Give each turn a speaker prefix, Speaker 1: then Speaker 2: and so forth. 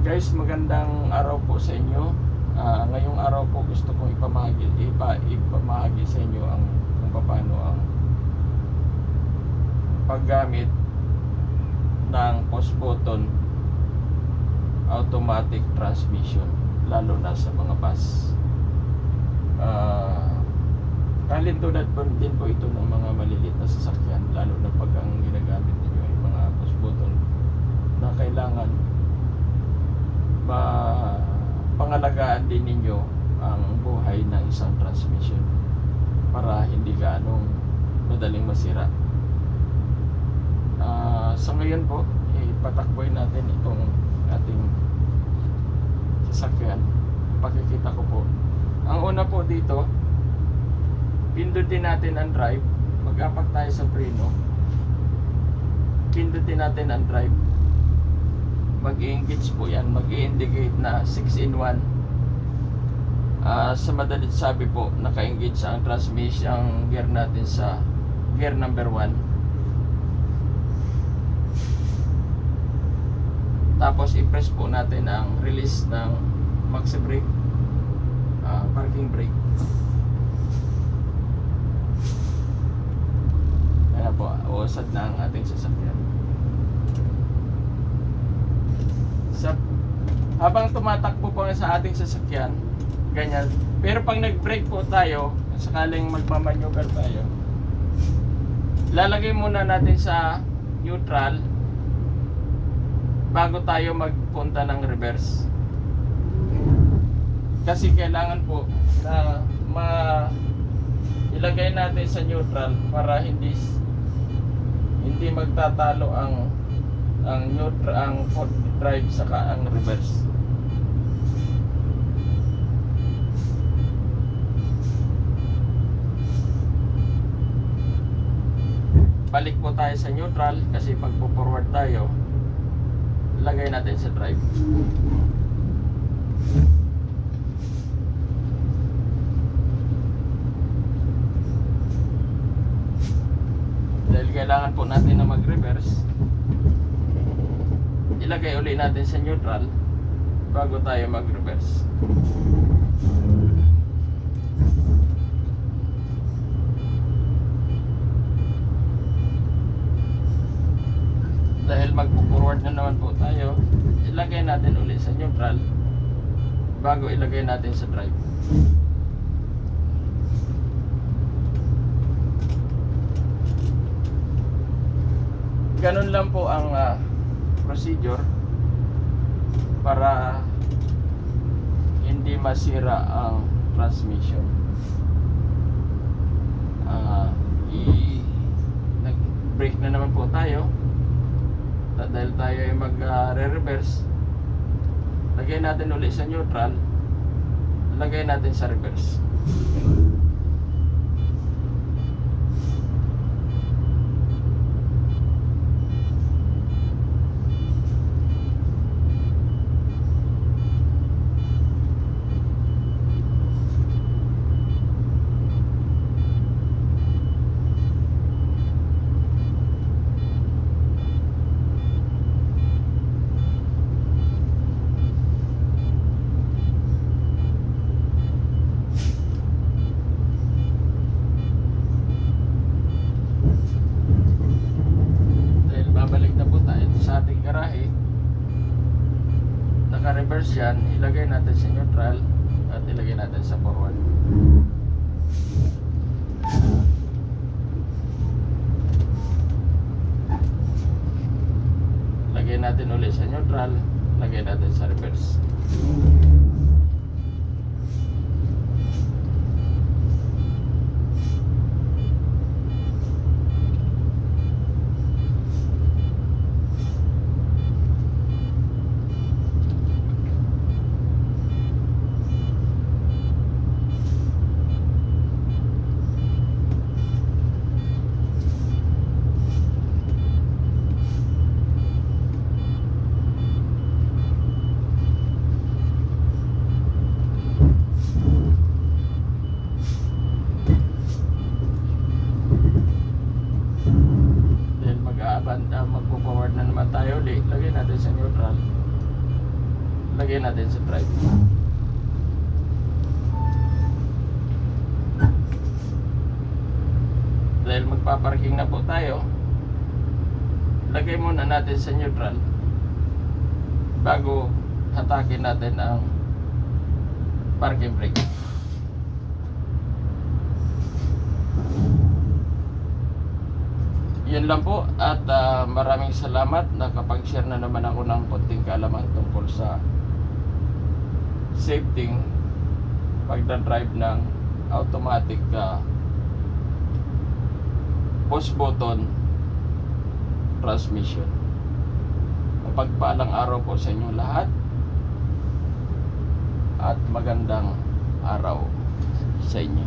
Speaker 1: Guys, magandang araw po sa inyo. Ngayong araw po gusto kong ipamahagi sa inyo kung paano ang paggamit ng push button automatic transmission, lalo na sa mga bus. Kalintulad po din po ito ng mga maliliit na sasakyan, lalo na pag ang ginagamit ninyo ay mga push button na kailangan pangalagaan din ninyo ang buhay ng isang transmission para hindi gaanong madaling masira. Sa ngayon po, ipatakboy natin itong ating sasakyan. Pakikita ko po. Ang una po dito, pindutin natin ang drive. Mag-apak tayo sa preno. Pindutin natin ang drive. Mag-engage po yan, mag-indicate na 6-in-1. Sa madalit sabi po, naka-engage ang transmission, ang gear natin sa gear number 1. Tapos i-press po natin ang release ng maxi brake, parking brake. Ayan po, usad na ang ating sasakyan. Habang tumatakbo po sa ating sasakyan, ganyan. Pero pag nag-brake po tayo, sakaling magmamaneuver tayo, lalagay muna natin sa neutral bago tayo magpunta ng reverse. Kasi kailangan po na ilagay natin sa neutral para hindi magtatalo ang neutral, ang fourth drive saka ang reverse. Balik po tayo sa neutral kasi pag forward tayo, lagay natin sa drive. Dahil kailangan po natin na mag-reverse, ilagay uli natin sa neutral bago tayo mag-reverse. Dahil magpo-forward na naman po tayo, ilagay natin uli sa neutral bago ilagay natin sa drive. Ganun lang po ang procedure para hindi masira ang transmission. Nag-brake na naman po tayo. Dahil tayo ay mag-reverse, lagay natin ulit sa neutral, lagay natin sa reverse. Naka-reverse yan, ilagay natin sa neutral at ilagay natin sa forward. Lagay natin ulit sa neutral, lagay natin sa reverse. Lagyan natin sa drive. Dahil magpaparking na po tayo, lagay muna natin sa neutral bago hatakin natin ang parking brake. Yun lang po, at maraming salamat. Nakapag-share na naman ako ng konting kaalaman tungkol sa safety pagdadrive ng automatic push button transmission. Mapagpalang araw po sa inyo lahat at magandang araw sa inyo.